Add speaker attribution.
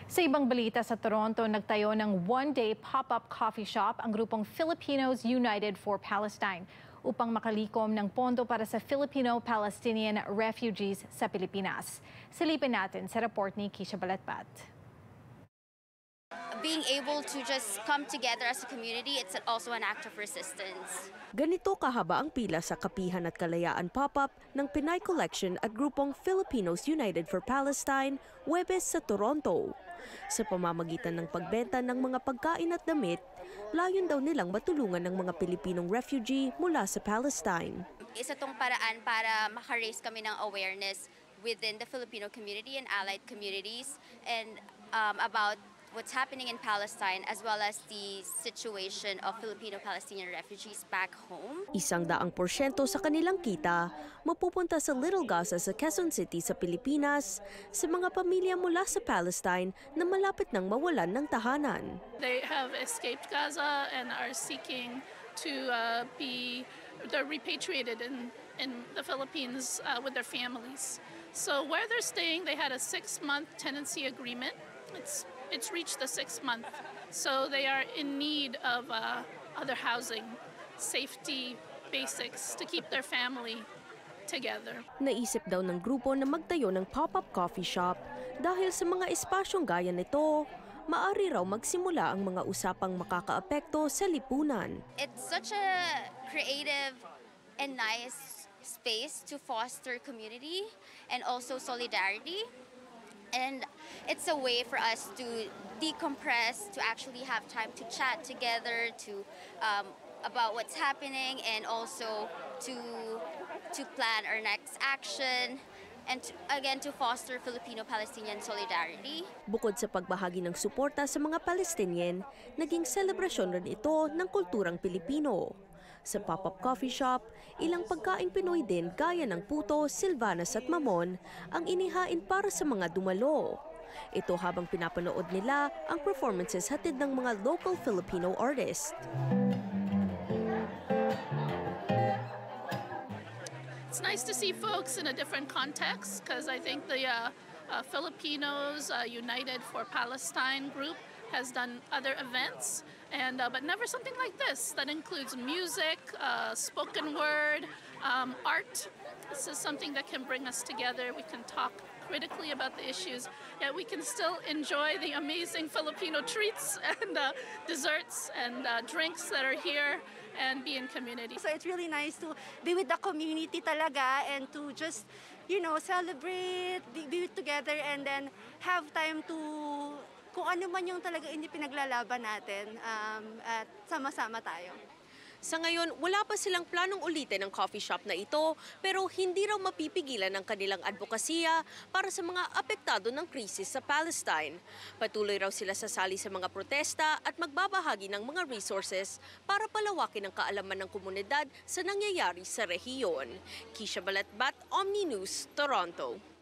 Speaker 1: Sa ibang balita sa Toronto, nagtayo ng one-day pop-up coffee shop ang grupong Filipinos United for Palestine upang makalikom ng pondo para sa Filipino-Palestinian refugees sa Pilipinas. Silipin natin sa report ni Kisha Balatbat.
Speaker 2: Being able to just come together as a community, it's also an act of resistance.
Speaker 3: Ganito kahaba ang pila sa Kapihan at Kalayaan pop-up ng Pinay Collection at grupong Filipinos United for Palestine, Huwebes sa Toronto. Sa pamamagitan ng pagbenta ng mga pagkain at damit, layon daw nilang matulungan ng mga Pilipinong refugee mula sa Palestine.
Speaker 2: Isa tong paraan para maka-raise kami ng awareness within the Filipino community and allied communities and about what's happening in Palestine as well as the situation of Filipino-Palestinian refugees back home.
Speaker 3: 100% sa kanilang kita mapupunta sa Little Gaza sa Quezon City sa Pilipinas sa mga pamilya mula sa Palestine na malapit nang mawalan ng tahanan.
Speaker 4: They have escaped Gaza and are seeking to they're repatriated in the Philippines with their families. So where they're staying, they had a 6-month tenancy agreement. It's reached the 6th month, so they are in need of other housing, safety basics to keep their family together.
Speaker 3: Naisip daw ng grupo na magtayo ng pop-up coffee shop dahil sa mga espasyong gaya nito, maari raw magsimula ang mga usapang makakaapekto sa lipunan.
Speaker 2: It's such a creative and nice space to foster community and also solidarity. And it's a way for us to decompress, to actually have time to chat together, to about what's happening, and also to plan our next action, and again to foster Filipino-Palestinian solidarity.
Speaker 3: Bukod sa pagbahagi ng suporta sa mga Palestinian, naging selebrasyon rin ito ng kulturang Pilipino. Sa pop-up coffee shop, ilang pagkaing Pinoy din gaya ng puto, silvanas at mamon ang inihain para sa mga dumalo. Ito habang pinapanood nila ang performances hatid ng mga local Filipino artists.
Speaker 4: It's nice to see folks in a different context because I think the Filipinos United for Palestine group has done other events, and but never something like this that includes music, spoken word, art. This is something that can bring us together. We can talk critically about the issues, yet we can still enjoy the amazing Filipino treats and desserts and drinks that are here and be in community.
Speaker 5: So it's really nice to be with the community talaga and to just, celebrate, be together and then have time to kung ano man yung talaga hindi pinaglalaban natin at sama-sama tayo.
Speaker 3: Sa ngayon, wala pa silang planong ulitin ang coffee shop na ito pero hindi raw mapipigilan ang kanilang advokasya para sa mga apektado ng krisis sa Palestine. Patuloy raw sila sasali sa mga protesta at magbabahagi ng mga resources para palawakin ang kaalaman ng komunidad sa nangyayari sa rehiyon. Kisha Balatbat, Omni News, Toronto.